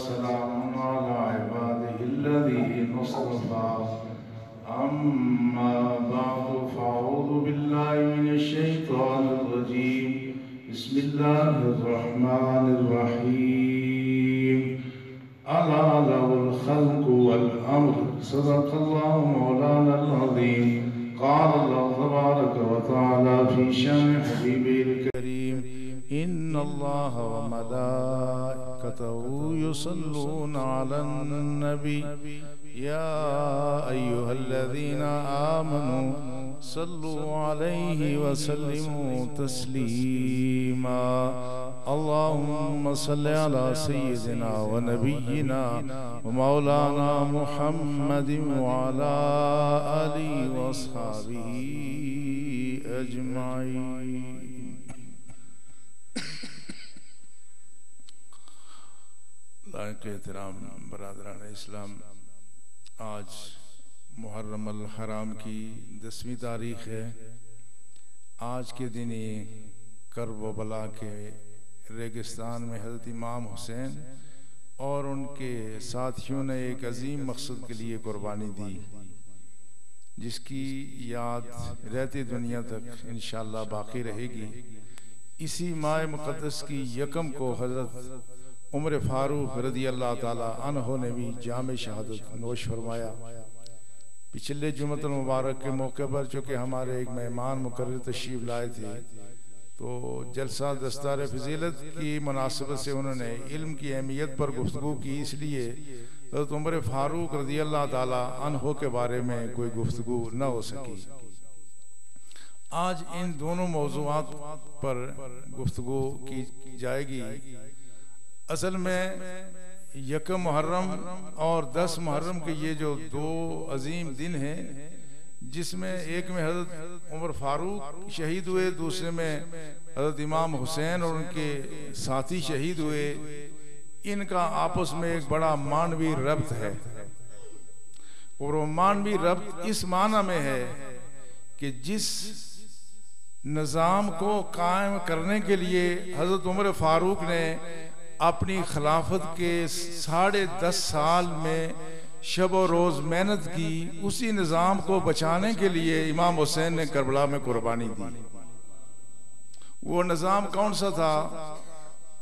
सलामुन अला इबादिहिल्लज़ीना इस्तफ़ा अम्मा बअदु फ़अऊज़ु बिल्लाहि मिनश शैतानिर रजीम बिस्मिल्लाहिर रहमानिर रहीम अला लहुल खल्क़ु वल अम्र सदक़ल्लाहु मौलानल अज़ीम क़ाल अल्लाहु तबारक व तआला फ़ी शानि हबीबिल करीम इन्नल्लाह व मलाइकतहु युसल्लूना अलन नबी या अय्युहल्लज़ीना आमनू सल्लु अलैहि व सल्लिमू तस्लीमा अल्लाहुम्मा सल्लि अला सय्यिदिना व नबिय्यिना व मौलाना मुहम्मदिन व अला आलिहि व अस्हाबिही अजमाइन। लायक एहतराम बरादरान इस्लाम, आज मुहर्रम अल हराम की 10वीं तारीख है। आज के दिन ही कर्ब व बला के रेगिस्तान में हज़रत इमाम हुसैन और उनके साथियों ने एक अजीम मकसद के लिए कुर्बानी दी, जिसकी याद रहती दुनिया तक इंशाअल्लाह बाकी रहेगी। इसी माह मुक़द्दस की यकम को हज़रत उमर फारूक रज़ी अल्लाह ताला अन्हो ने भी जाम शहादत नोश फरमाया। पिछले जुमतुल मुबारक के मौके पर चूँकि हमारे एक मेहमान मुकर्रर तशरीफ़ लाए थे, तो जलसा दस्तार फजीलत की मुनासिबत से उन्होंने इल्म की अहमियत पर गुफ्तगू की, इसलिए हज़रत उमर फारूक रज़ी अल्लाह ताला अन्हो के बारे में कोई गुफ्तगू न हो सकी। आज इन दोनों मौज़ूआत पर गुफ्तगू की जाएगी। असल में यकम मुहर्रम और 10 मुहर्रम के ये जो दो अजीम दिन हैं, जिसमें एक में हज़रत उमर फारूक शहीद हुए, दूसरे में हज़रत इमाम हुसैन और उनके साथी शहीद हुए, इनका आपस में एक बड़ा मानवी रब्त है। और वो मानवी रब्त इस माना में है कि जिस निज़ाम को कायम करने के लिए हज़रत उमर फारूक ने अपनी खिलाफत के 10.5 साल में शब और रोज़ मेहनत की, उसी निज़ाम को बचाने के लिए इमाम हुसैन ने करबला में कुर्बानी दी। वो निज़ाम कौन सा था?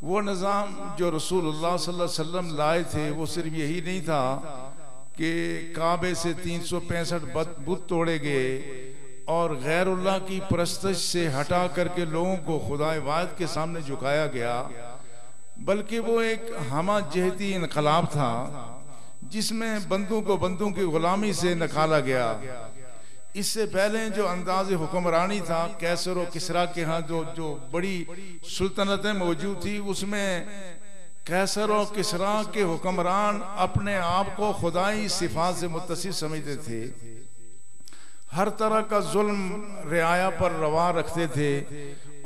वो निज़ाम जो रसूलुल्लाह सल्लल्लाहु अलैहि वसल्लम लाए थे, वो सिर्फ यही नहीं था कि काबे से 365 बुत तोड़े गए और गैरुल्लाह की परस्तिश से हटा करके लोगों को खुदाए वाहिद के सामने झुकाया गया, बल्कि वो एक हमा जहती इनकलाब था, जिसमें बंदों को बंदों की गुलामी से निकाला गया। इससे पहले जो अंदाज़ हुक्मरानी था कैसर और किसरा के यहाँ जो बड़ी सुल्तनतें मौजूद थी, उसमें कैसर और किसरा के हुक्मरान अपने आप को खुदाई सिफात से मुत्तसिफ समझते थे, हर तरह का जुल्म रियाया पर रवा रखते थे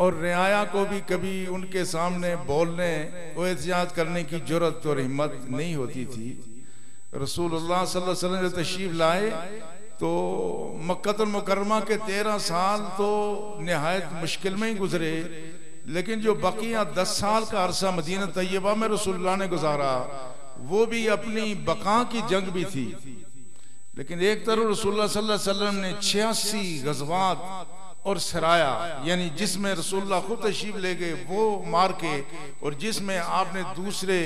और रियाया को भी कभी उनके सामने बोलने और एहतिजाज करने की जुर्रत और हिम्मत नहीं होती थी। रसूलुल्लाह सल्लल्लाहु अलैहि वसल्लम जब तशरीफ लाए तो मक्कतुल मुकर्रमा के 13 साल तो निहायत मुश्किल में ही गुजरे, लेकिन जो बकिया 10 साल का अरसा मदीना तैयबा में रसूलुल्लाह ने गुजारा, वो भी अपनी बका की जंग भी थी। लेकिन एक तरफ रसूलुल्लाह सल्लल्लाहु अलैहि वसल्लम ने 86 गज़वात और सराया, यानी जिसमें रसूलुल्लाह खुद तशरीफ ले गए वो मार के, और जिसमें आपने दूसरे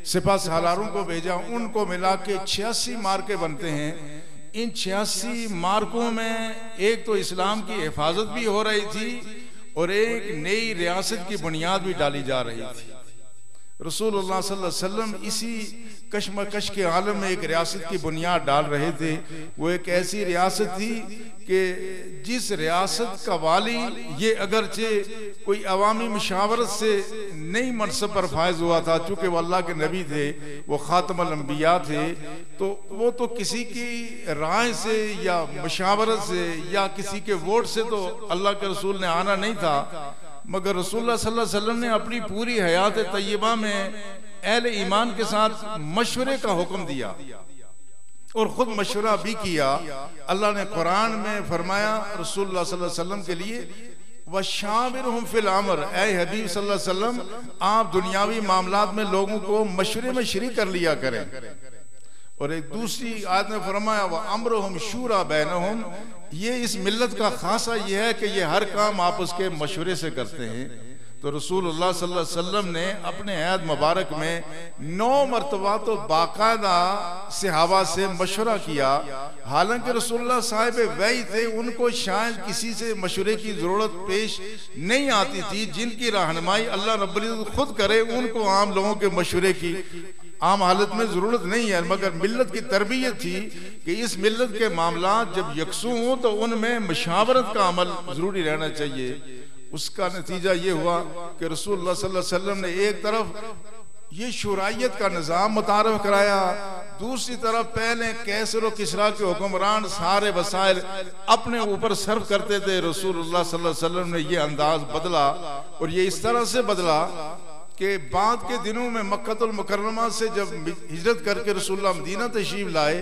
सिपा सालारों को भेजा, उनको मिला के 86 मार्के बनते हैं। इन 86 मार्कों में एक तो इस्लाम की हिफाजत भी हो रही थी और एक नई रियासत की बुनियाद भी डाली जा रही थी। रसूलुल्लाह सल्लल्लाहु अलैहि वसल्लम इसी कशमकश के आलम में एक रियासत की बुनियाद डाल रहे थे। वो एक ऐसी रियासत थी कि जिस रियासत का वाली ये अगरचे कोई अवामी मुशावरत से नहीं मनसब पर फायज हुआ था, चूंकि वो अल्लाह के नबी थे, वो खातमुल अंबिया थे, तो वो तो किसी की राय से या मुशावरत से या किसी के वोट से तो अल्लाह के रसूल ने आना नहीं था, मगर रसूलुल्लाह सल्लल्लाहु अलैहि वसल्लम ने अपनी पूरी हयात तय्यबा में अहले ईमान के साथ मशवरे का हुक्म दिया और खुद मशवरा भी किया। अल्लाह ने कुरान में फरमाया रसूलुल्लाह सल्लल्लाहु अलैहि वसल्लम के लिए वशाविरहुम फिल अम्र, ऐ हबीब सल्लल्लाहु अलैहि वसल्लम, आप दुनियावी मामलात में लोगों को मशवरे में शरीक कर लिया करें। और एक दूसरी आयत में फरमाया व अम्रुहुम शूरा बैनहुम, ये इस मिल्लत का खासा ये है कि ये हर काम आपस के मशवरे से करते हैं। तो रसूलुल्लाह सल्लल्लाहु अलैहि वसल्लम ने अपने हयात मुबारक में 9 मरतबा तो बाकायदा सहाबा से मशवरा किया। हालांकि रसूलुल्लाह साहिब वही थे, उनको शायद किसी से मशवरे की जरूरत पेश नहीं आती थी। जिनकी रहनुमाई अल्लाह रब्बुल इज्जत खुद करे, उनको आम लोगों के मशवरे की आम हालत में जरूरत नहीं है। मगर मिल्लत की तरबियत थी कि इस मिल्लत के मामलात जब यकसू हों तो उनमें मशावरत का अमल जरूरी रहना चाहिए। उसका नतीजा ये हुआ कि रसूलुल्लाह सल्लल्लाहु अलैहि वसल्लम ने एक तरफ ये शुराइयत का निज़ाम मुतारफ कराया, दूसरी तरफ पहले कैसर और किसरा के हुक्मरान सारे वसाइल अपने ऊपर सर्व करते थे। रसूलुल्लाह सल्लल्लाहु अलैहि वसल्लम ने ये अंदाज बदला, और ये इस तरह से बदला कि बाद के दिनों में मक्कतुल मुकर्रमा से जब हिजरत करके रसूलुल्लाह मदीना तशरीफ लाए,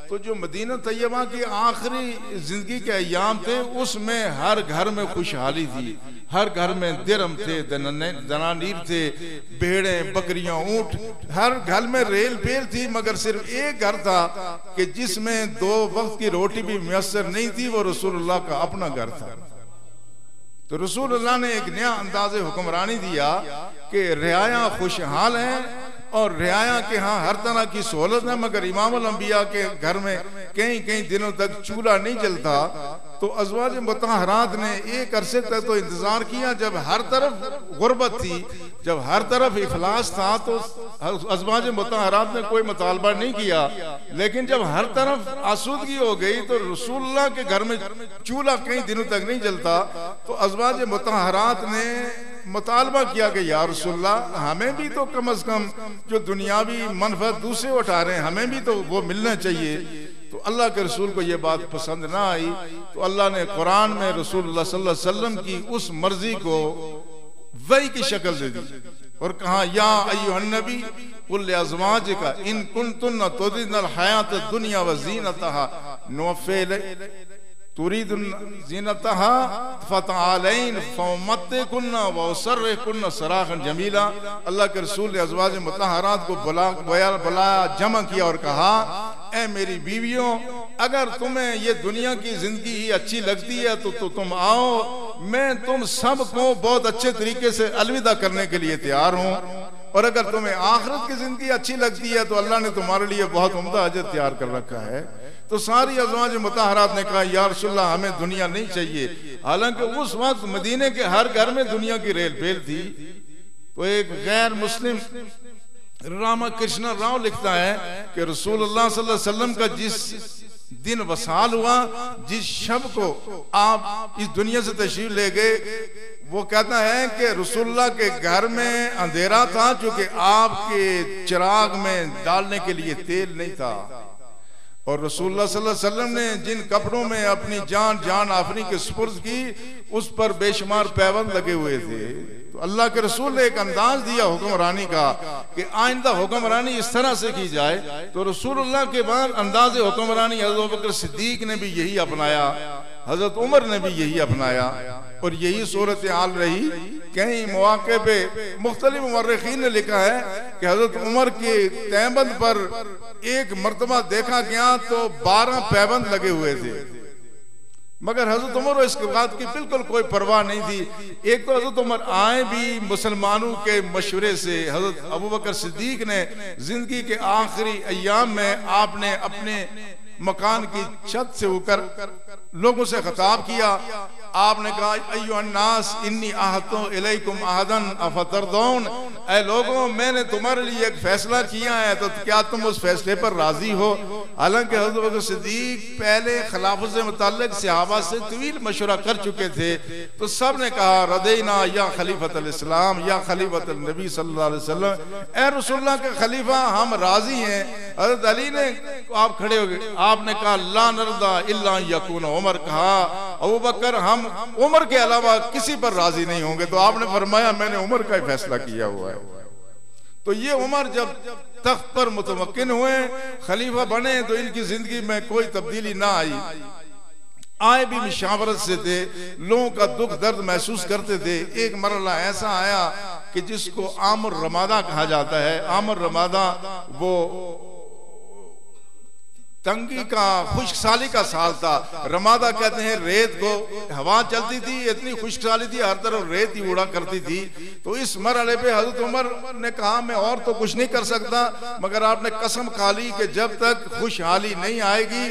तो जो मदीना तैयबा की आखिरी जिंदगी के अय्याम थे, उसमें हर घर में खुशहाली थी। हर घर में दिरहम थे, दनानीर थे, भेड़े बकरियां ऊंट, हर घर में रेल पेल थी। मगर सिर्फ एक घर था कि जिसमें 2 वक्त की रोटी भी मुयस्सर नहीं थी, वो रसूलुल्लाह का अपना घर था। तो रसूलुल्लाह ने एक नया अंदाज़े हुक्मरानी दिया कि रियाया खुशहाल है और रियाया के यहाँ हर तरह की सहूलत है। मगर इमामुल अंबिया के घर में कई दिनों तक चूल्हा नहीं जलता। तो अज़वाज मुतहरात ने एक अरसे तक तो इंतजार किया, जब हर तरफ गुर्बत थी, जब हर तरफ इफलास था, तो अज़वाज मुतहरात ने कोई मुतालबा नहीं किया। लेकिन जब हर तरफ आसूदगी हो गई तो रसूलुल्लाह के घर में चूल्हा कई दिनों तक नहीं जलता। तो अज़वाज मुतहरात ने मुतालबा किया कि या रसूलुल्लाह, हमें भी तो कम अज कम जो दुनियावी मनफत दूसरे उठा रहे हैं, हमें भी तो वो मिलना चाहिए। तो अल्लाह के रसूल को ये बात पसंद ना आई, तो अल्लाह ने कुरान में रसूलुल्लाह सल्लल्लाहु अलैहि वसल्लम की उस मर्जी को वही की शक्ल दे दी और कहा या अय्युहन नबी कुल लिअज़वाजिका इन कुंतुन्ना तुरिदुल हयात दुनिया व ज़ीनतहा नुवफ़्फ़ि तुरीदुन ज़ीनतहा फ़तआलैन फ़उम्मतिकुन्ना व उसर्रिकुन्ना सराहन जमीला। अल्लाह के रसूल ने अज़वाज मुतहरात को बुलाया, जमा किया और कहा, ऐ मेरी बीवियों, अगर तुम्हें ये दुनिया की जिंदगी ही अच्छी लगती है तो तुम आओ, मैं तुम सबको बहुत अच्छे तरीके से अलविदा करने के लिए तैयार हूँ। और अगर तुम्हें आखिरत की जिंदगी अच्छी लगती है तो अल्लाह ने तुम्हारे लिए बहुत उम्दा अजर तैयार कर रखा है। तो सारी अज़वाज मुतहरात ने कहा या रसूलल्लाह, हमें दुनिया नहीं चाहिए। हालांकि उस वक्त मदीने के हर घर में दुनिया की रेल पेल थी। तो एक गैर मुस्लिम रामाकृष्ण राव लिखता है कि रसूलुल्लाह सल्लल्लाहु अलैहि वसल्लम का जिस दिन वसाल हुआ, जिस शब को आप इस दुनिया से तशरीफ ले गए, वो कहता है कि रसूलुल्लाह के घर में अंधेरा था क्योंकि आपके चिराग में डालने के लिए तेल नहीं था। और रसूलुल्लाह सल्लल्लाहु अलैहि वसल्लम ने जिन कपड़ों में अपनी जान आफरी के सुपुर्द की, उस पर बेशुमार पैबंद लगे हुए थे। तो अल्लाह के रसूल ने एक अंदाज दिया हुक्मरानी का कि आइंदा हुक्मरानी इस तरह से की जाए। तो रसूलुल्लाह के बाद अंदाज हुक्मरानी हज़रत अबू बकर सिद्दीक ने भी यही अपनाया, हज़रत उमर ने भी यही अपनाया, और यही सूरत हाल रही। कई मौके पे मुख्तलिफ मुअर्रिखीन ने लिखा है कि हज़रत उमर के तैबंद पर एक मर्तबा देखा गया तो 12 पैबंद लगे हुए थे। मगर हज़रत उमर को इसके बात की बिल्कुल कोई परवाह नहीं थी। एक तो हज़रत उमर आए भी मुसलमानों के मशवरे से। हज़रत अबू बकर सिद्दीक ने जिंदगी के आखिरी अय्याम में आपने अपने मकान की छत से ऊपर लोगों से खिताब किया। आपने कहा अय्युहन्नास इन्नी आहतु इलैकुम आहदन अफतरदौन, ऐ लोगों, मैंने तुम्हारे लिए एक फैसला किया है, तो क्या तुम उस फैसले पर राजी हो। हालांकि हज़रत अबू बकर सिद्दीक पहले खिलाफत से मुताल्लिक सहाबा से तवील मशवरा कर चुके थे। तो सब ने कहा रदैना या खलीफतल इस्लाम या खलीफतल नबी सल्लल्लाहु अलैहि वसल्लम, ऐ रसूलुल्लाह के खलीफा, हम राजी हैं। हज़रत अली ने, आप खड़े हो गए, आपने कहा ला नरदा इल्ला यकून उमर, कहा अबू बकर, हम उमर के अलावा किसी पर राजी नहीं होंगे। तो आपने फरमाया मैंने उमर का ही फैसला किया हुआ है। तो ये उमर जब तख्त पर मुतमक्किन हुए, खलीफा बने, तो इनकी जिंदगी में कोई तब्दीली ना आई। आए भी मुशावरत से थे, लोगों का दुख दर्द महसूस करते थे। एक मरला ऐसा आया कि जिसको आमर रमादा कहा जाता है। आमर रमादा वो तंगी का, खुशहाली का साल था। रमादा कहते हैं रेत को, हवा चलती थी, इतनी खुशहाली थी, हर तरफ रेत ही उड़ा करती थी। तो इस मरहले पे हजरत उमर ने कहा मैं और तो कुछ नहीं कर सकता, मगर आपने कसम खा ली कि जब तक खुशहाली नहीं आएगी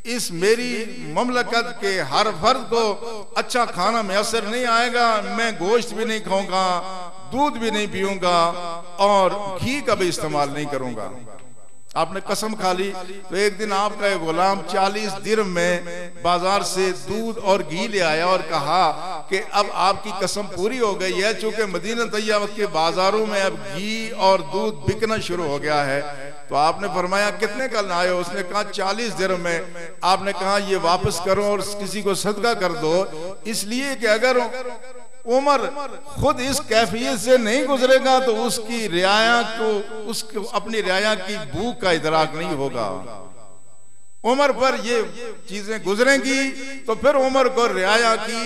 इस मेरी ममलकत के हर फर्द को अच्छा खाना मैसर नहीं आएगा, मैं गोश्त भी नहीं खाऊंगा, दूध भी नहीं पीऊंगा और घी का भी इस्तेमाल नहीं करूंगा। आपने कसम खा ली। तो एक दिन आपका एक गुलाम 40 दिरहम में बाजार से दूध और घी ले आया और कहा कि अब आपकी कसम पूरी हो गई है, चूंकि मदीना तैयबा के बाजारों में अब घी और दूध बिकना शुरू हो गया है। तो आपने फरमाया कितने का लाए हो? उसने कहा 40 दिरहम में। आपने कहा ये वापस करो और किसी को सदका कर दो, इसलिए कि अगर उमर खुद इस कैफियत से नहीं गुजरेगा तो उसकी रियाया को, उसको अपनी रियाया की भूख का इदराक नहीं होगा। उमर पर ये चीजें गुजरेंगी तो फिर उमर को रियाया की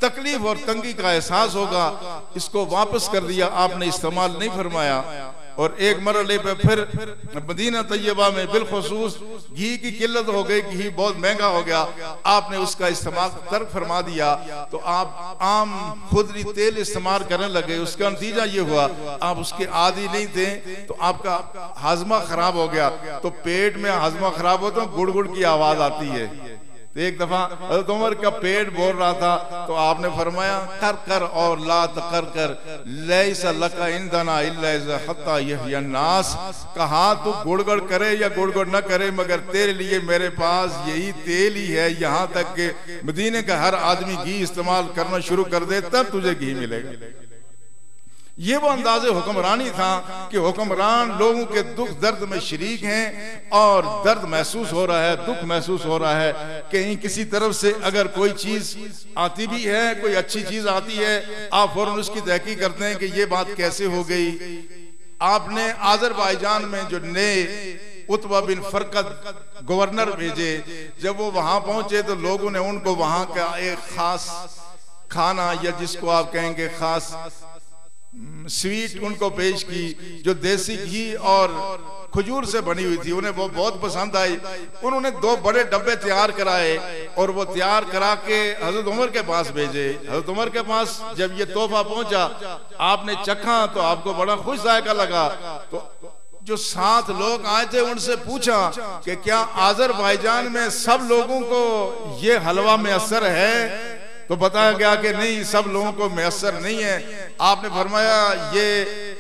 तकलीफ और तंगी का एहसास होगा। इसको वापस कर दिया, आपने इस्तेमाल नहीं फरमाया। और एक मरहले पे फिर मदीना तैयबा में बिलखुसूस घी की किल्लत हो गई, घी बहुत महंगा हो गया, आपने उसका इस्तेमाल तर्क फरमा दिया। तो आप आम खुदरी तेल इस्तेमाल करने लगे। उसका नतीजा ये हुआ आप उसके आदी नहीं थे तो आपका हाजमा खराब हो गया। तो पेट में हाजमा खराब हो तो गुड़ गुड़ की आवाज आती है। तो एक दफा हज़रत उमर का पेट बोल रहा था तो आपने फरमाया कर कर और ला कर कर लैसा लका इंदना इल्ला हत्ता यहयन्नास। कहा तू गुड़गुड़ करे या गुड़गुड़ न करे मगर तेरे लिए मेरे पास यही तेल ही है, यहाँ तक कि मदीने का हर आदमी घी इस्तेमाल करना शुरू कर दे तब तुझे घी मिलेगा। ये वो अंदाज़े हुक्मरानी था कि हुक्मरान लोगों के दुख दर्द में शरीक हैं और दर्द महसूस हो रहा है, दुख महसूस हो रहा है। कहीं किसी तरफ से अगर कोई चीज आती भी है, कोई अच्छी चीज आती है, आप फौरन उसकी तहकीक करते हैं कि ये बात कैसे हो गई। आपने आज़रबाईजान में जो नए उत्बा बिन फरकत गवर्नर भेजे, जब वो वहां पहुंचे तो लोगों ने उनको वहां का एक खास खाना या जिसको आप कहेंगे खास स्वीट उनको पेश की, जो देसी घी और खजूर से बनी हुई थी। उन्हें वो बहुत पसंद आई। उन्होंने 2 बड़े डब्बे तैयार कराए और वो तैयार करा के हजरत उमर के पास भेजे। हजरत उमर के पास जब ये तोहफा पहुंचा, आपने चखा तो आपको बड़ा खुश जायका लगा। तो जो 7 लोग आए थे उनसे पूछा कि क्या आज़रबाईजान में सब लोगों को ये हलवा मैसर है? तो बताया गया कि नहीं, सब लोगों को मैसर नहीं है। आपने फरमाया ये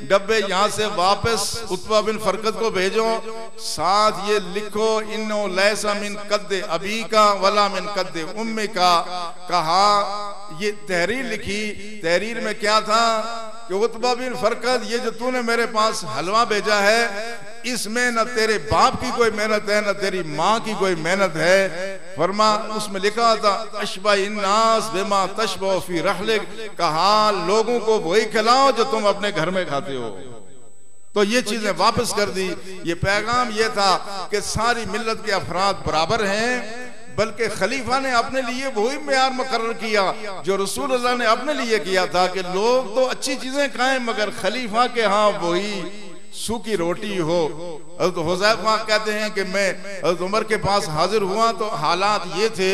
डब्बे यहाँ से वापस उत्बा बिन फरकत को भेजो, साथ ये लिखो इन्नो लैसा मिन कद्दे अबी का वला मिन कद्दे उम्मी का। कहा ये तहरीर लिखी। तहरीर में क्या था कि उत्बा बिन फरकत, ये जो तूने मेरे पास हलवा भेजा है इसमें न तेरे बाप की कोई मेहनत है न तेरी माँ की कोई मेहनत है। फरमा उसमें लिखा था अशबा इन्नास बिमा तशबा फी रहलिक। कहा लोगों को वही खिलाओ जो तुम अपने घर में खाते हो। तो ये चीजें वापस कर दी। ये पैगाम ये था कि सारी मिल्लत के अफराद बराबर हैं, बल्कि खलीफा ने अपने लिए वही मेयार मुकर्रर किया जो रसूल अल्लाह ने अपने लिए किया था कि लोग तो अच्छी चीजें खाएं मगर खलीफा के यहाँ वही सूखी रोटी हो। हज़रत हुज़ैफा कहते हैं कि मैं हज़रत उमर के पास हाजिर हुआ तो हालात ये थे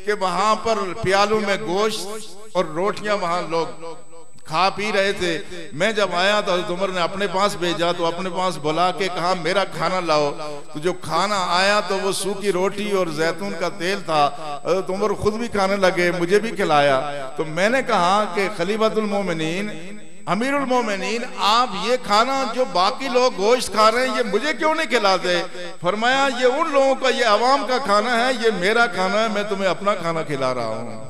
कि वहां पर प्यालों में गोश्त और रोटियां वहां लोग खा पी रहे थे। मैं जब आया तो हज़रत उमर ने अपने पास भेजा, तो अपने पास बुला के कहा मेरा खाना लाओ। तो जो खाना आया तो वो सूखी रोटी और जैतून का तेल था। हज़रत उमर खुद भी खाने लगे, मुझे भी खिलाया। तो मैंने कहा कि खलीफतुल मोमिनीन, अमीरुल मोमिनीन, आप ये खाना जो बाकी लोग गोश्त खा रहे हैं ये मुझे क्यों नहीं खिलाते? फरमाया ये उन लोगों का, ये अवाम का खाना है, ये मेरा खाना है, मैं तुम्हें अपना खाना खिला रहा हूँ।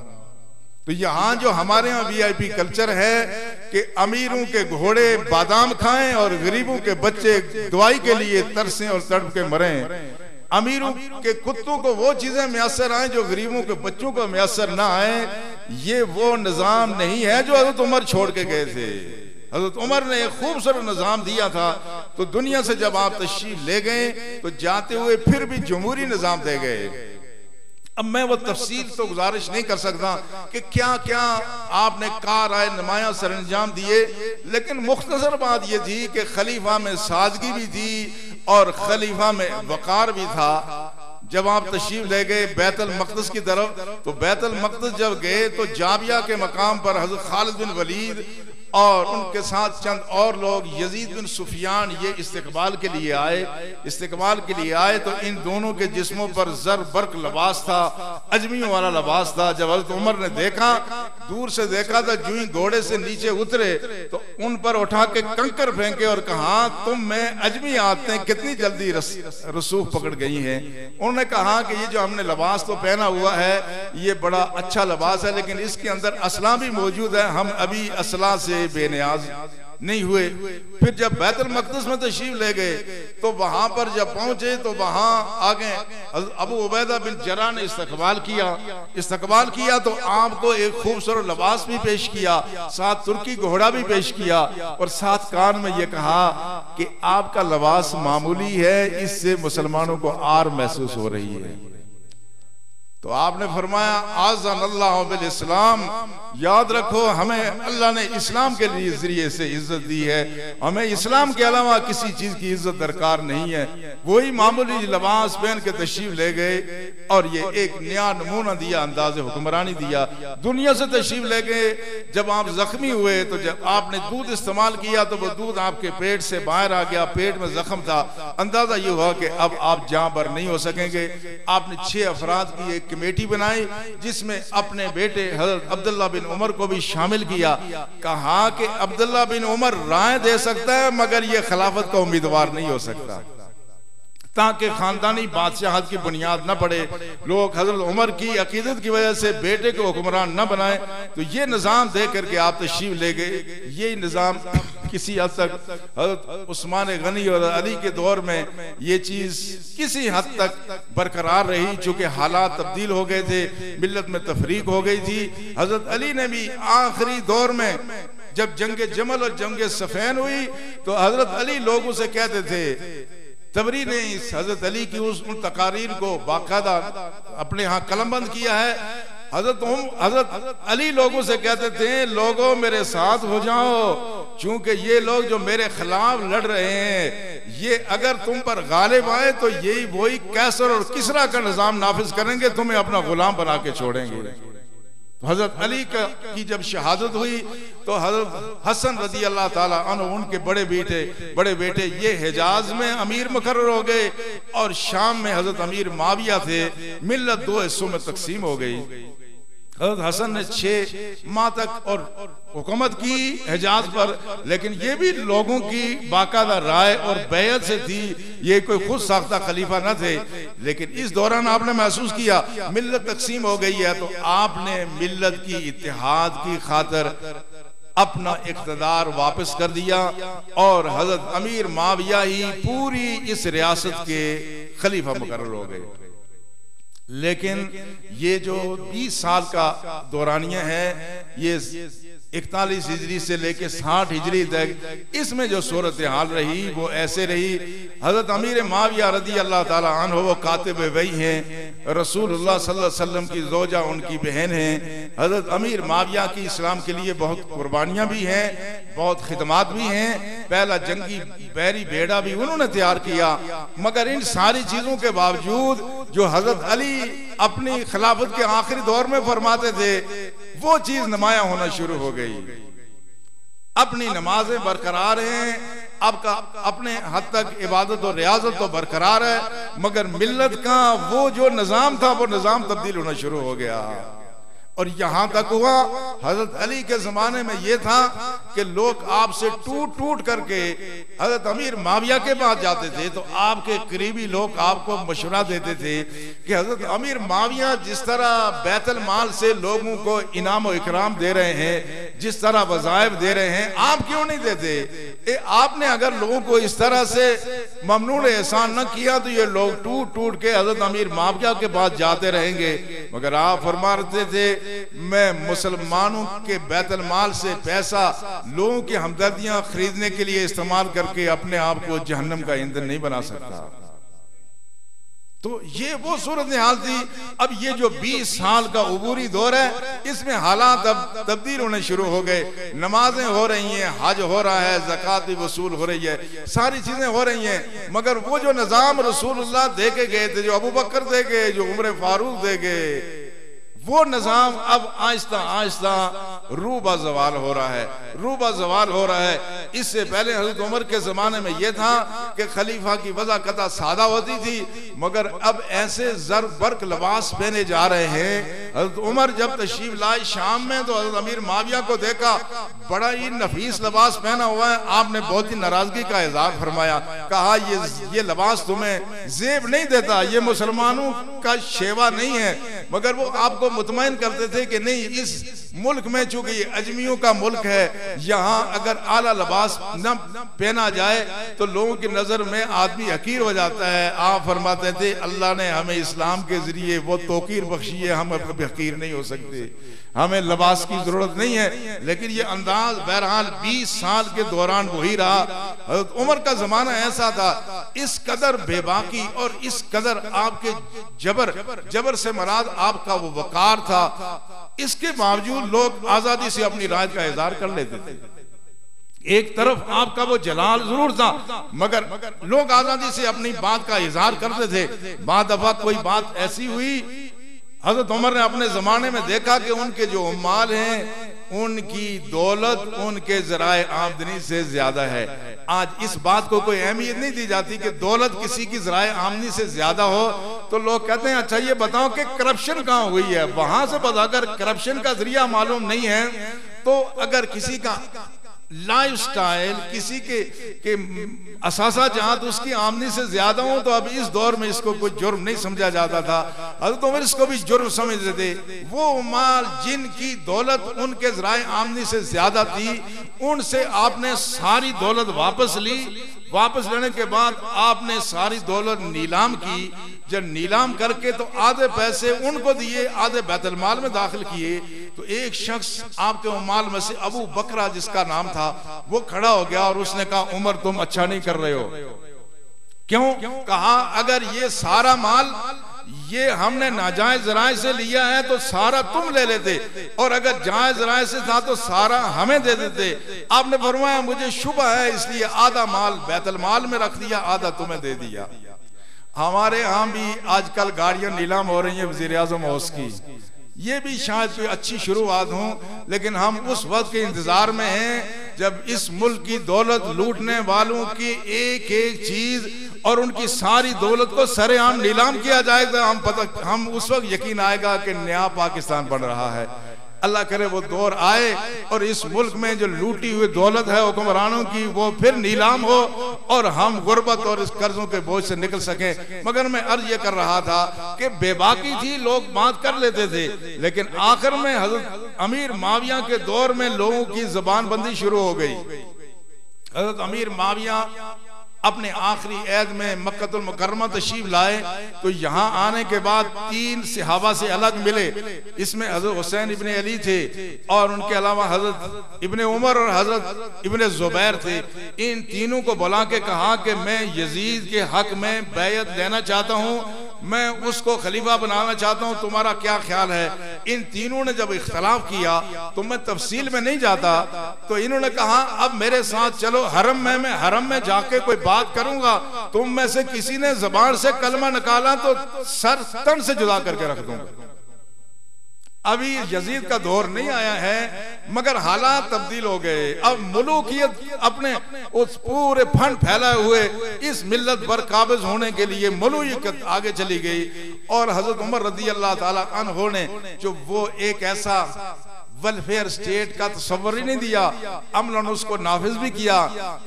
तो यहाँ जो हमारे यहाँ VIP कल्चर है कि अमीरों के घोड़े बादाम खाएं और गरीबों के बच्चे दवाई के लिए तरसें और तड़प के मरें। अमीरों के कुत्तों को वो चीजें मैसर आए जो गरीबों के बच्चों को मैसर ना आए। ये वो निजाम नहीं है जो हज़रत उमर छोड़ के गए थे। हज़रत उमर ने एक खूबसूरत निजाम दिया था। तो दुनिया से जब आप तशरीफ ले गए तो जाते हुए फिर भी जमहूरी निजाम दे गए। अब मैं वो तफसील तो गुजारिश नहीं कर सकता कि क्या क्या आपने कार आए नुमाया सर अंजाम दिए, लेकिन मुख्तसर बात ये थी कि खलीफा में सादगी भी थी और खलीफा में वकार भी था। जब आप तशरीफ ले गए बैतुल मक़दिस की तरफ, तो बैतुल मक़दिस जब गए तो जाबिया के मकाम पर हज़रत खालिद बिन वलीद और उनके साथ चंद और लोग यजीद बिन सुफियान ये इस्तकबाल के लिए आए। तो इन दोनों के जिस्मों पर जर बर्क लिबास था, अजमियों वाला लिबास था। जब हज़रत उमर ने देखा, दूर से देखा तो जो ही घोड़े से नीचे उतरे तो उन पर उठा के कंकर फेंके और कहा, तुम में अजमी आते हैं कितनी जल्दी रसूख पकड़ गई हैं। उन्होंने कहा कि ये जो हमने लिबास तो पहना हुआ है ये बड़ा अच्छा लिबास है, लेकिन इसके अंदर असला भी मौजूद है, हम अभी असला से बेनियाज नहीं हुए। फिर जब बैतुल मक़दिस में तशरीफ ले गए तो वहां पर जब पहुंचे तो वहां आगे अबू उबैदा बिन जर्राह ने इस्तकबाल किया तो आपको एक खूबसूरत लिबास भी पेश किया, साथ तुर्की घोड़ा भी पेश किया और साथ कान में यह कहा कि आपका लिबास मामूली है, इससे मुसलमानों को आर महसूस हो रही है। तो आपने फरमाया, आज़न अल्लाह बिल इस्लाम, याद रखो हमें अल्लाह ने इस्लाम के लिए जरिए से इज्जत दी है, हमें इस्लाम के अलावा किसी चीज की इज्जत दरकार नहीं है। वही मामूली लिबास पहन के तशरीफ ले गए और ये एक नया नमूना दिया, अंदाज हुक्मरानी दिया। दुनिया से तशरीफ ले गए, जब आप जख्मी हुए तो जब आपने दूध इस्तेमाल किया तो वो दूध आपके पेट से बाहर आ गया, पेट में जख्म था। अंदाजा ये हुआ कि अब आप जहां पर नहीं हो सकेंगे। आपने 6 अफराद की एक कमेटी बनाई जिसमें अपने बेटे हज़रत अब्दुल्ला बिन उमर को भी शामिल किया। कहा कि अब्दुल्ला बिन उमर राय दे सकता है मगर ये खिलाफत का उम्मीदवार नहीं हो सकता, ताकि खानदानी बादशाहत की बुनियाद न पड़े, लोग हजरत उमर की अकीदत की वजह से बेटे को हुक्मरान न बनाए। तो ये निज़ाम दे करके आप तशरीफ ले गए। ये निज़ाम किसी हद तक हजरत उस्मान गनी और अली के दौर में ये चीज किसी हद तक बरकरार रही, चूंकि हालात तब्दील हो गए थे, मिल्लत में तफरीक हो गई थी। हजरत अली ने भी आखिरी दौर में जब जंग जमल और जंग सफैन हुई तो हजरत अली लोगों से कहते थे, तबरी ने इस हजरत अली की उन तकारीर को बाकायदा अपने यहाँ कलमबंद किया है। हजरत अली लोगों से कहते थे, लोगों मेरे साथ हो जाओ, चूंकि ये लोग जो मेरे खिलाफ लड़ रहे हैं ये अगर तुम पर गालिब आए तो यही वही कैसर और किसरा का निजाम नाफिज करेंगे, तुम्हें अपना गुलाम बना के छोड़ेंगे। हजरत अली की जब शहादत हुई तो हजरत हसन रजी अल्लाह ताला अन्हु उनके बड़े बेटे ये हिजाज में अमीर मुकर्रर हो गए और शाम में हजरत अमीर माविया थे। मिल्लत 2 हिस्सों में तकसीम हो गई। हजरत हसन ने 6 माह तक और हुकूमत की हिजाज पर, लेकिन ये भी लोगों की बाकायदा राय और बैयत से थी, ये कोई खुद साख्ता खलीफा न थे। लेकिन इस दौरान आपने महसूस किया मिल्लत तकसीम हो गई है, तो आपने मिल्लत की इत्तेहाद की खातिर अपना इख्तिदार वापस कर दिया और हजरत अमीर माविया ही पूरी इस रियासत के खलीफा मुकर्रर हो गए। लेकिन ये जो 20 साल का दौरानिया है, ये 41 हिजरी से लेके 60 हिजरी तक इसमें जो सूरत हाल रही वो ऐसे रही। हजरत अमीर माविया रदी अल्लाह ताला अन्हु वो कातिब वही हैं, रसूलुल्लाह सल्लल्लाहु अलैहि वसल्लम की ज़ौजा उनकी बहन है। हजरत अमीर माविया की इस्लाम के लिए बहुत कुर्बानियां भी हैं, बहुत खिदमात भी हैं। पहला जंगी बैरी बेड़ा भी उन्होंने तैयार किया, मगर इन सारी चीजों के बावजूद जो हजरत अली अपनी खिलाफत के आखिरी दौर में फरमाते थे वो चीज नुमाया होना शुरू हो गई। अपनी नमाजें बरकरार हैं, अपने हद तक इबादत और रियाजत तो बरकरार है, मगर मिल्लत का वो जो निजाम था वो निजाम तब्दील होना शुरू हो गया। और यहां तक हुआ हजरत अली के जमाने में यह था कि लोग आपसे टूट करके हजरत अमीर माविया के पास जाते थे तो आपके करीबी लोग आपको मशवरा देते थे कि हजरत अमीर माविया जिस तरह बैतुल माल से लोगों को इनाम और इकराम दे रहे हैं, जिस तरह वज़ाइफ दे रहे हैं, आप क्यों नहीं देते? आपने अगर लोगों को इस तरह से ममनून एहसान न किया तो ये लोग टूट के हजरत अमीर माविया के पास जाते रहेंगे। मगर आप फरमा रहे थे, मैं मुसलमानों के बैतुल माल से पैसा लोगों की हमदर्दियां खरीदने के लिए, लिए इस्तेमाल करके अपने आप को जहन्नम का ईंधन नहीं बना सकता। तो ये वो सूरत हाल थी। अब ये जो 20 साल का उबूरी दौर है, इसमें हालात अब तब्दील होने शुरू हो गए। नमाजें हो रही हैं, हज हो रहा है, ज़कात भी वसूल हो रही है, सारी चीजें हो रही हैं, मगर वो जो निज़ाम रसूलुल्लाह दे के गए थे, जो अबू बकर दे गए, जो उमर फारूक दे गए, वो निज़ाम अब आहिस्ता आहिस्ता रूबा जवाल हो रहा है, रूबा जवाल हो रहा है। इससे पहले हजरत उमर के जमाने में यह था कि खलीफा की वज़ाकता सादा होती थी, मगर अब ऐसे जर बर्क लिबास पहने जा रहे हैं। हजरत उमर जब तशरीफ लाए शाम में, तो हजरत अमीर माविया को देखा, बड़ा ही नफीस लिबास पहना हुआ है। आपने बहुत ही नाराजगी का इज़हार फरमाया, कहा ये लिबास तुम्हें जेब नहीं देता, ये मुसलमानों का शेवा नहीं है। मगर वो आपको मुतमईन करते थे कि नहीं, इस मुल्क में चूंकि ये अजमियों का मुल्क है, यहाँ अगर आला लिबास न पहना जाए तो लोगों की नजर में आदमी हकीर हो जाता है। आप फरमाते थे अल्लाह ने हमें इस्लाम के जरिए वो तौकीर बख्शी है, हम कभी हकीर नहीं हो सकते, हमें लिबास की जरूरत नहीं है। लेकिन ये अंदाज बहरहाल 20 साल के दौरान वही रहा। हज़रत उमर का जमाना ऐसा था, इस कदर बेबाकी और इस कदर आपके जबर से मराद आपका वो वकार था, इसके बावजूद लोग आजादी से अपनी राय का इज़हार कर लेते थे। एक तरफ आपका वो जलाल जरूर था, मगर लोग आजादी से अपनी बात का इज़हार करते थे। बाद दफा कोई बात ऐसी हुई, हजरत उमर ने अपने जमाने में देखा कि उनके जो उम्माल हैं, उनकी दौलत उनके जराए आमदनी से ज्यादा है। आज इस बात को कोई अहमियत नहीं दी जाती कि दौलत किसी की जराए आमदनी से ज्यादा हो, तो लोग कहते हैं अच्छा ये बताओ कि करप्शन कहाँ हुई है। वहां से पता, अगर करप्शन का जरिया मालूम नहीं है, तो अगर किसी का लाइफ स्टाइल, किसी के असासा जहां तो उसकी आमदनी से ज्यादा हो, तो अब इस दौर में इसको कोई जुर्म नहीं समझा जाता था। हज़रत उमर इसको भी जुर्म समझते थे। वो माल जिनकी दौलत उनके ज़राए आमदनी से ज्यादा थी, उनसे आपने सारी दौलत वापस ली। वापस लेने के बाद आपने सारी दौलत नीलाम की। जब नीलाम करके तो आधे पैसे उनको दिए, आधे बैतुल माल में दाखिल किए। तो एक शख्स आपके माल में से अबू बकरा जिसका नाम था, वो खड़ा हो गया और उसने कहा उमर तुम अच्छा नहीं कर रहे हो। क्यों? कहा अगर ये सारा माल ये हमने नाजायज जराए से लिया है तो सारा तुम ले लेते, और अगर जायज जराए से था तो सारा हमें दे देते। आपने फरमाया मुझे शुबह है, इसलिए आधा माल बैतुल माल में रख दिया, आधा तुम्हें दे दिया। हमारे यहाँ भी आजकल गाड़ियां नीलाम हो रही हैं वज़ीर आज़म हाउस की, ये भी शायद कोई अच्छी शुरुआत हो, लेकिन हम उस वक्त के इंतजार में हैं जब इस मुल्क की दौलत लूटने वालों की एक एक चीज और उनकी सारी दौलत को सरेआम नीलाम किया जाएगा। हम उस वक्त यकीन आएगा कि नया पाकिस्तान बन रहा है। अल्लाह करे वो दौर आए और इस मुल्क में जो लूटी हुई दौलत है हुक्मरानों की, वो फिर नीलाम हो और हम गुर्बत और इस कर्जों के बोझ से निकल सकें। मगर मैं अर्ज ये कर रहा था कि बेबाकी थी, लोग बात कर लेते थे, लेकिन आखिर में हजरत अमीर माविया के दौर में लोगों की जबान बंदी शुरू हो गई। हजरत अमीर माविया अपने आखिरी ऐद में मक्कतुल मुकर्रमा तशरीफ लाए, तो यहाँ आने के बाद 3 सहाबा से अलग मिले। इसमें हजरत हुसैन इब्ने अली थे और उनके अलावा हजरत इब्ने उमर और हजरत इब्ने जुबैर थे। इन तीनों को बुला के कहा कि मैं यजीद के हक में बैयत देना चाहता हूँ, मैं उसको खलीफा बनाना चाहता हूँ, तुम्हारा क्या ख्याल है। इन तीनों ने जब इख्तलाफ किया तो मैं तफसील में नहीं जाता, तो इन्होंने कहा अब मेरे साथ चलो हरम में, मैं हरम में जाके कोई बात करूंगा, तुम में से किसी ने जबान से कलमा निकाला तो सर तन से जुदा करके रख दूंगा। अभी यजीद का दौर नहीं आया है, मगर हालात तब्दील हो गए। अब मुलूकियत अपने उस पूरे फंड फैलाए हुए इस मिल्लत पर काबिज होने के लिए मुलूकियत आगे चली गई, और हजरत उमर रज़ी अल्लाह ताला अन्हु ने जो वो एक ऐसा वेलफेयर स्टेट का तस्वर ही नहीं दिया, अमलन उसको नाफिज भी किया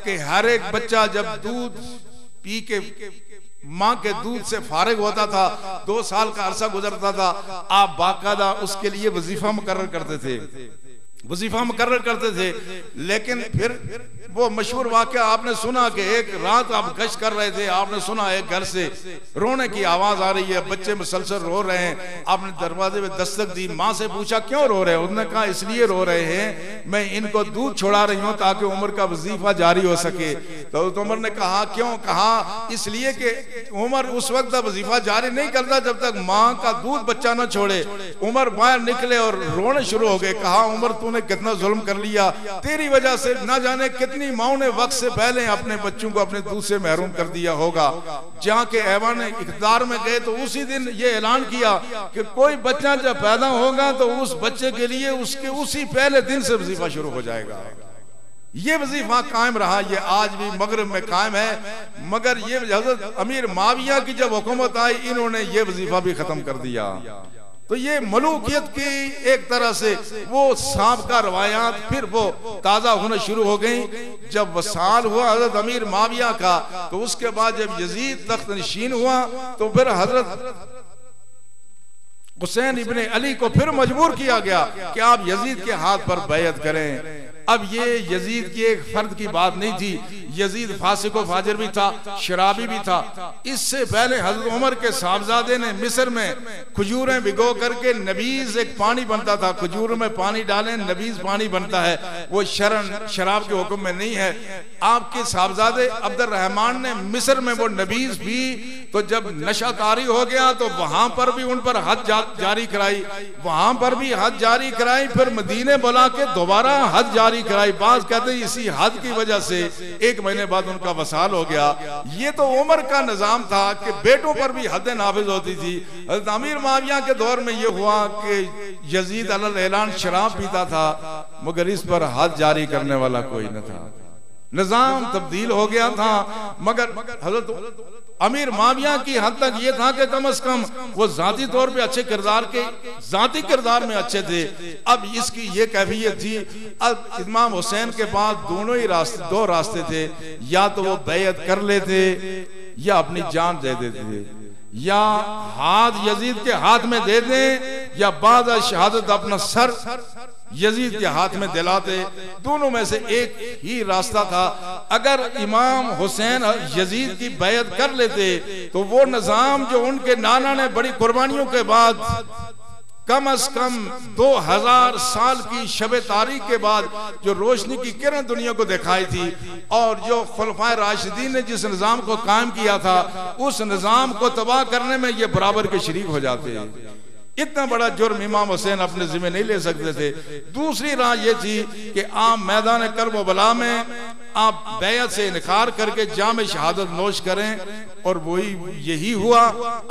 कि हर एक बच्चा जब दूध पी के माँ के दूध से फारिग होता था, 2 साल का अरसा गुजरता था, आप बाकायदा उसके लिए वजीफा मुकर्रर करते थे, वजीफा मुकर्रर करते थे। लेकिन फिर वो मशहूर वाक़या आपने सुना कि एक रात आप गश्त कर रहे थे, आपने सुना एक घर से रोने की आवाज आ रही है, बच्चे मुसलसल रो रहे हैं। आपने दरवाजे में दस्तक दी, माँ से पूछा क्यों रो रहे हैं? उन्होंने कहा इसलिए रो रहे हैं, मैं इनको दूध छोड़ा रही हूँ ताकि उम्र का वजीफा जारी हो सके। तो उमर ने कहा क्यों? कहा इसलिए कि उमर उस वक्त वजीफा जारी नहीं करता जब तक माँ का दूध बच्चा न छोड़े। उमर बाहर निकले और रोने शुरू हो गए। कहा उमर तूने कितना जुल्म कर लिया, तेरी वजह से ना जाने कितनी माओ ने वक्त से पहले अपने बच्चों को अपने दूध से महरूम कर दिया होगा। जहाँ के ऐवान इक़्तिदार में गए तो उसी दिन ये ऐलान किया कि कोई बच्चा जब पैदा होगा तो उस बच्चे के लिए उसके उसी पहले दिन से वजीफा शुरू हो जाएगा। ये वजीफा कायम रहा, ये आज भी मगरिब में कायम है। मगर ये हजरत अमीर माविया की जब हुकूमत आई इन्होंने ये वजीफा भी खत्म कर दिया। तो ये मलूकियत की एक तरह से वो साबका रवायात फिर वो ताज़ा होना शुरू हो गई। जब वसाल हुआ हजरत अमीर माविया का तो उसके बाद जब यजीद तख्त नशीन हुआ तो फिर हजरत हुसैन इब्ने अली को फिर मजबूर किया गया कि आप यजीद के हाथ पर बैयत करें। अब ये यजीद की एक फर्द की बात नहीं थी, यजीद फासिक व फाजिर भी था, शराबी भी था। इससे पहले हजरत उमर के साहबजादे ने मिस्र में खजूरें भिगो करके नबीज एक पानी बनता था, खजूर में पानी डालें नबीज पानी बनता है, वो शराब के हुक्म में नहीं है। आपके साहबजादे अब्दुर रहमान ने मिस्र में वो नबीज भी, तो जब नशा तारी हो गया तो वहां पर भी उन पर हद जारी कराई, वहां पर भी हद जारी कराई, फिर मदीने बुला के दोबारा हद जारी कराई। बात कहते हैं इसी हद की वजह से 1 महीने बाद उनका वसाल हो गया। ये तो उमर का निजाम था कि बेटों पर भी हदें नाफिज होती थी। हज़रत अमीर माविया के दौर में ये हुआ कि यजीद अलल ऐलान शराब पीता था मगर इस पर हद जारी करने वाला कोई न था। निजाम तब्दील हो गया था। मगर हजरत अमीर माविया की हद तक ये था कि कम से कम वो जाती तौर पे अच्छे किरदार के जाती किरदार में अच्छे थे। अब इसकी ये कैफियत थी, अब इमाम हुसैन के पास दोनों ही रास्ते, 2 रास्ते थे, या तो वो बैयत कर लेते या अपनी जान दे देते, या हाथ यजीद के हाथ में दे दें या बाद शहादत अपना सर यजीद के हाथ में दिलाते। दोनों में से एक ही रास्ता था। अगर इमाम हुसैन यजीद की बैयत कर लेते तो वो निजाम जो उनके नाना ने बड़ी कुर्बानियों के बाद कम से कम 2000 साल की शब तारीख के बाद जो रोशनी की किरण दुनिया को दिखाई थी और जो खुलफाए राशिदीन ने जिस निजाम को कायम किया था उस निजाम को तबाह करने में ये बराबर के शरीक हो जाते हैं। इतना बड़ा जुर्म इमाम हुसैन अपने जिम्मे नहीं ले सकते थे। दूसरी राह ये थी कि आप मैदान करबला में आप बैयत से इनकार करके जाम शहादत नोश करें, और वही यही हुआ।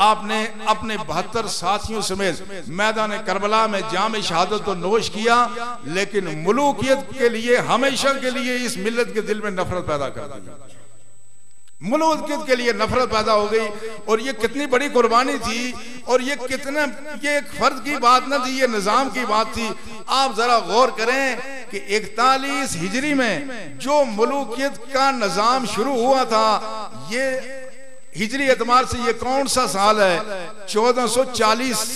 आपने अपने 72 साथियों समेत मैदान करबला में जाम शहादत तो नोश किया, लेकिन मुलूकियत के लिए हमेशा के लिए इस मिल्लत के दिल में नफरत पैदा कर दी। मुलूकियत के लिए नफरत पैदा हो गई। और ये कितनी बड़ी कुर्बानी थी, और ये कितना, ये एक फर्द की बात न थी, ये निजाम की बात थी। आप जरा गौर करें कि 41 हिजरी में जो मुलूकियत का निजाम शुरू हुआ था, ये हिजरी एतबार से ये कौन सा साल है? 1440,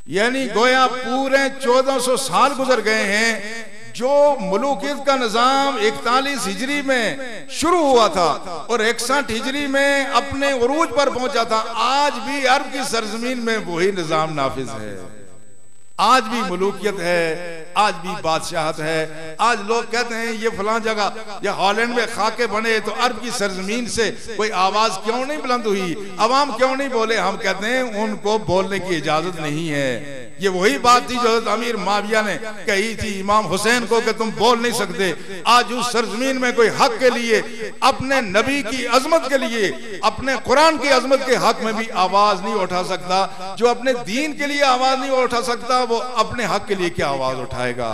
यानी गोया पूरे 1400 साल गुजर गए हैं। जो मुलूकियत का निजाम 41 हिजरी में शुरू हुआ था और 61 हिजरी में अपने उरूज पर पहुंचा था, आज भी अरब की सरजमीन में वही निजाम नाफिज है। आज भी मुलूकियत है, आज भी बादशाहत है। आज लोग कहते हैं ये फलां जगह या हॉलैंड में खाके बने तो अरब की सरजमीन से कोई आवाज क्यों नहीं बुलंद हुई, अवाम क्यों नहीं बोले? हम कहते हैं उनको बोलने की इजाजत नहीं है। ये वही बात थी जो अमीर माविया ने कही थी इमाम हुसैन को कि तुम बोल नहीं सकते। आज उस सरजमीन में कोई हक के लिए, अपने नबी की अजमत के लिए, अपने कुरान की अजमत के हक में भी आवाज नहीं उठा सकता। जो अपने दीन के लिए आवाज नहीं उठा सकता वो अपने हक के लिए क्या आवाज उठाएगा?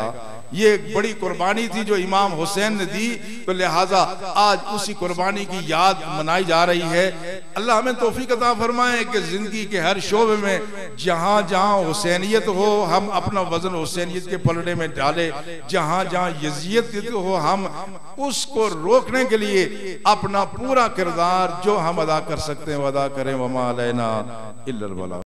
ये एक बड़ी कुर्बानी थी जो इमाम हुसैन ने दी, तो लिहाजा आज उसी कुर्बानी की याद मनाई जा रही है। अल्लाह हमें तौफीक अता फरमाए कि जिंदगी के हर शोबे में जहाँ जहाँ हुसैनियत हो हम अपना वजन हुसैनियत के पलड़े में डाले, जहाँ जहाँ यजीयत हो हम उसको रोकने के लिए अपना पूरा किरदार जो हम अदा कर सकते हैं अदा करें। वमा अलैना इल्लल बलाग।